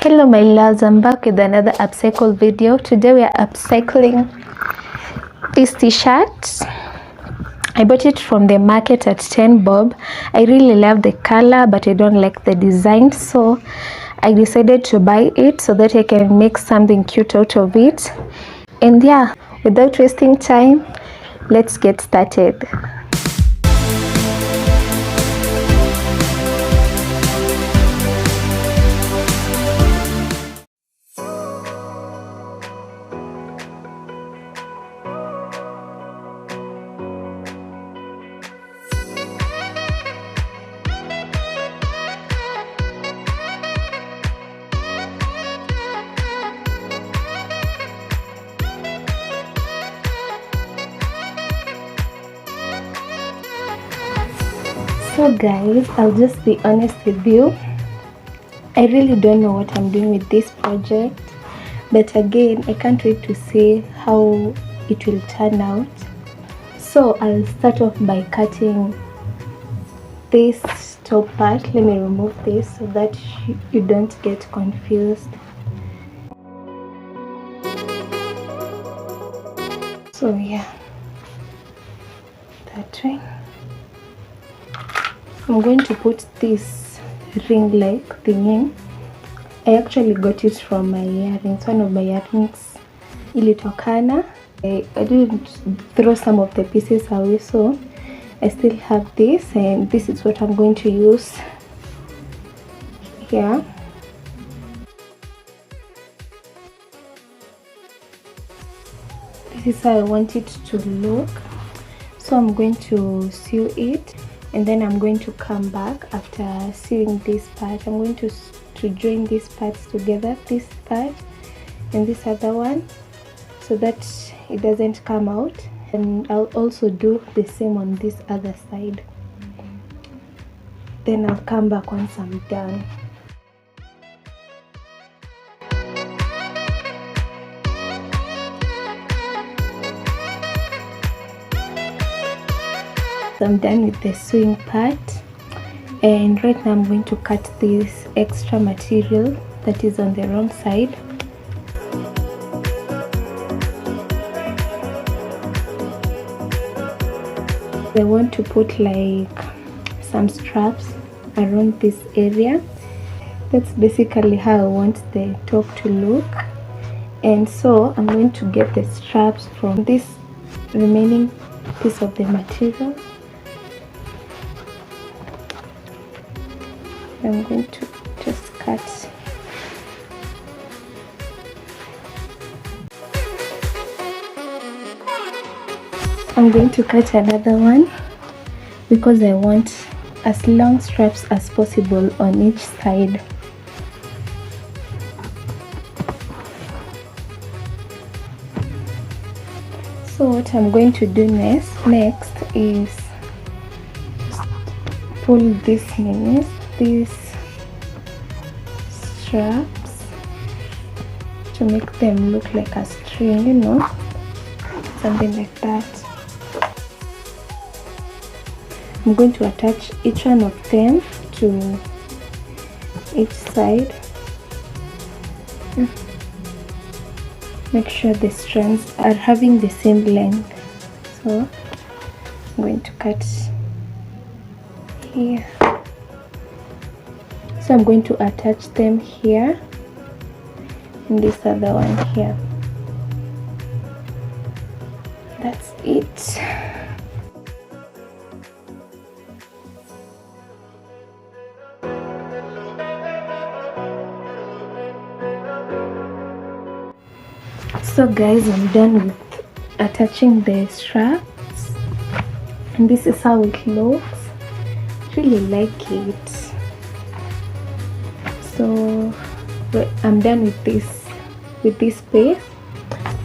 Hello my loves, I'm back with another upcycle video. Today we are upcycling this t-shirt. I bought it from the market at 10 bob. I really love the color but I don't like the design, so I decided to buy it so that I can make something cute out of it. And yeah, without wasting time, let's get started. So guys, I'll just be honest with you. I really don't know what I'm doing with this project, but again, I can't wait to see how it will turn out. So I'll start off by cutting this top part. Let me remove this so that you don't get confused. So yeah, that way. I'm going to put this ring-like thingy. I actually got it from my earrings. One of my earrings ilitokana. I didn't throw some of the pieces away, so I still have this, and this is what I'm going to use here. This is how I want it to look. So I'm going to sew it, and then I'm going to come back after sewing this part. I'm going to join these parts together, this part and this other one, so that it doesn't come out. And I'll also do the same on this other side. Then I'll come back once I'm done. I'm done with the sewing part, and right now I'm going to cut this extra material that is on the wrong side. I want to put like some straps around this area. That's basically how I want the top to look, and so I'm going to get the straps from this remaining piece of the material. I'm going to just cut. I'm going to cut another one because I want as long straps as possible on each side. So what I'm going to do next is pull these straps to make them look like a string, you know, something like that. I'm going to attach each one of them to each side. Make sure the strands are having the same length. So I'm going to cut here. So I'm going to attach them here and this other one here. That's it. So guys, I'm done with attaching the straps, and this is how it looks. I really like it. So I'm done with this piece,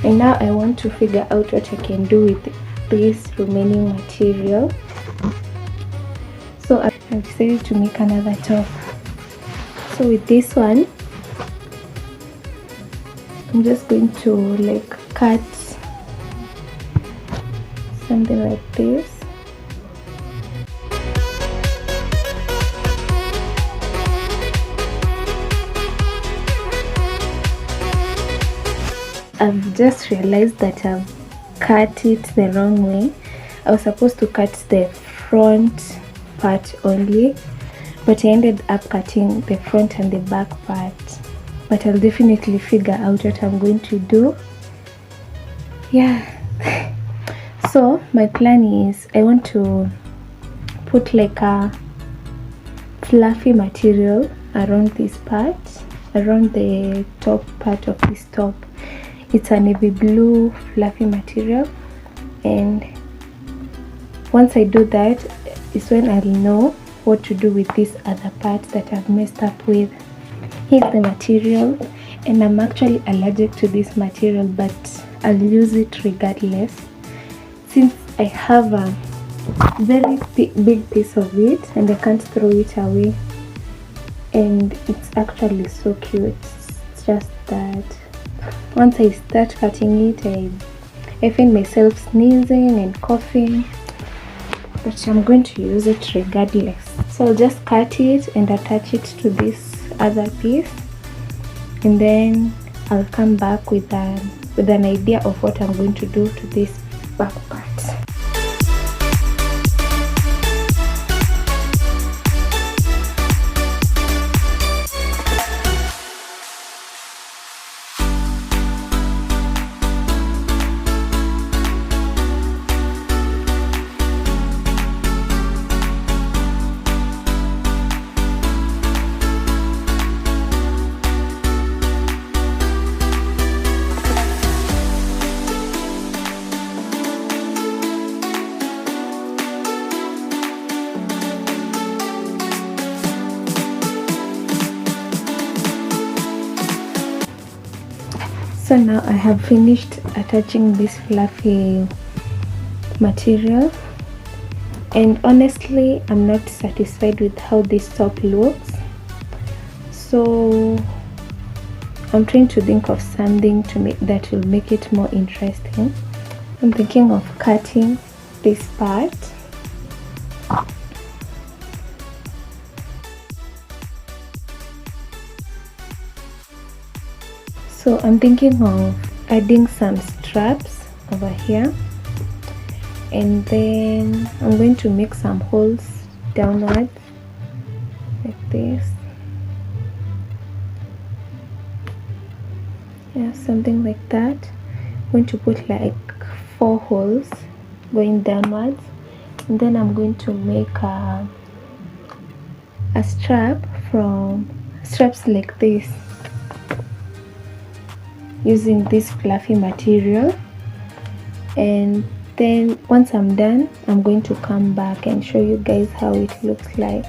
and now I want to figure out what I can do with this remaining material. So I've decided to make another top. So with this one, I'm just going to like cut something like this. I've just realized that I've cut it the wrong way. I was supposed to cut the front part only, but I ended up cutting the front and the back part. But I'll definitely figure out what I'm going to do. Yeah. So my plan is I want to put like a fluffy material around this part, around the top part of this top. It's a navy blue fluffy material, and once I do that is when I'll know what to do with this other part that I've messed up with. Here's the material, and I'm actually allergic to this material, but I'll use it regardless since I have a very big piece of it and I can't throw it away, and it's actually so cute. It's just that once I start cutting it, I find myself sneezing and coughing, but I'm going to use it regardless. So I'll just cut it and attach it to this other piece, and then I'll come back with an idea of what I'm going to do to this back part. So now I have finished attaching this fluffy material, and honestly I'm not satisfied with how this top looks, so I'm trying to think of something to make that will make it more interesting. I'm thinking of cutting this part. So I'm thinking of adding some straps over here, and then I'm going to make some holes downwards like this. Yeah, something like that. I'm going to put like 4 holes going downwards, and then I'm going to make a strap from straps like this, using this fluffy material. And then once I'm done, I'm going to come back and show you guys how it looks like.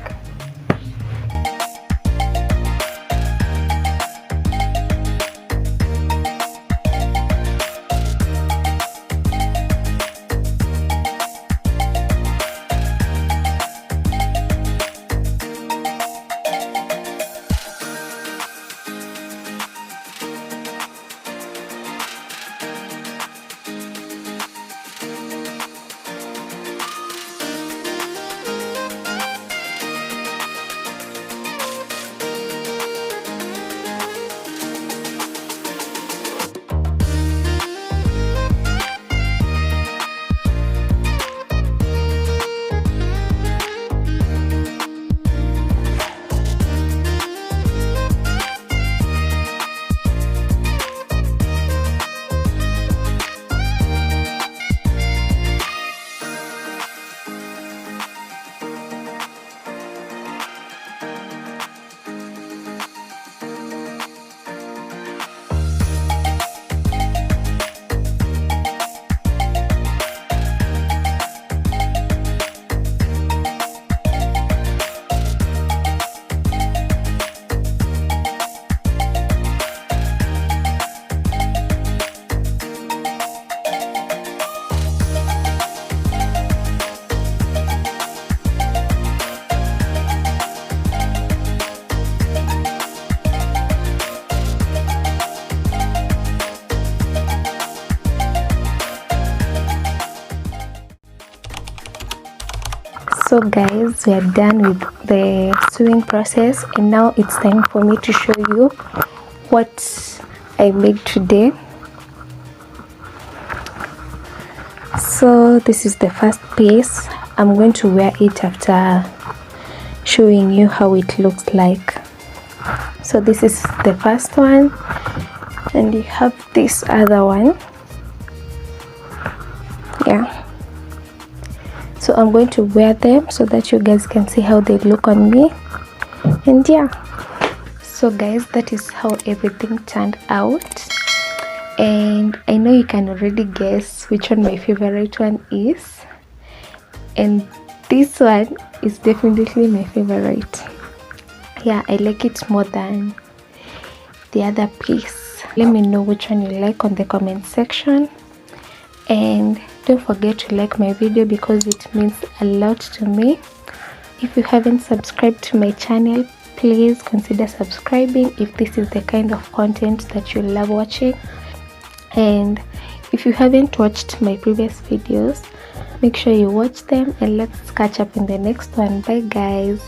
So guys, we are done with the sewing process, and now it's time for me to show you what I made today. So this is the first piece. I'm going to wear it after showing you how it looks like. So this is the first one, and you have this other one. Yeah, so I'm going to wear them so that you guys can see how they look on me. And yeah, so guys, that is how everything turned out, and I know you can already guess which one my favorite one is, and this one is definitely my favorite. Yeah, I like it more than the other piece. Let me know which one you like on the comment section, and don't forget to like my video because it means a lot to me. If you haven't subscribed to my channel, please consider subscribing if this is the kind of content that you love watching. And if you haven't watched my previous videos, make sure you watch them, and let's catch up in the next one. Bye guys.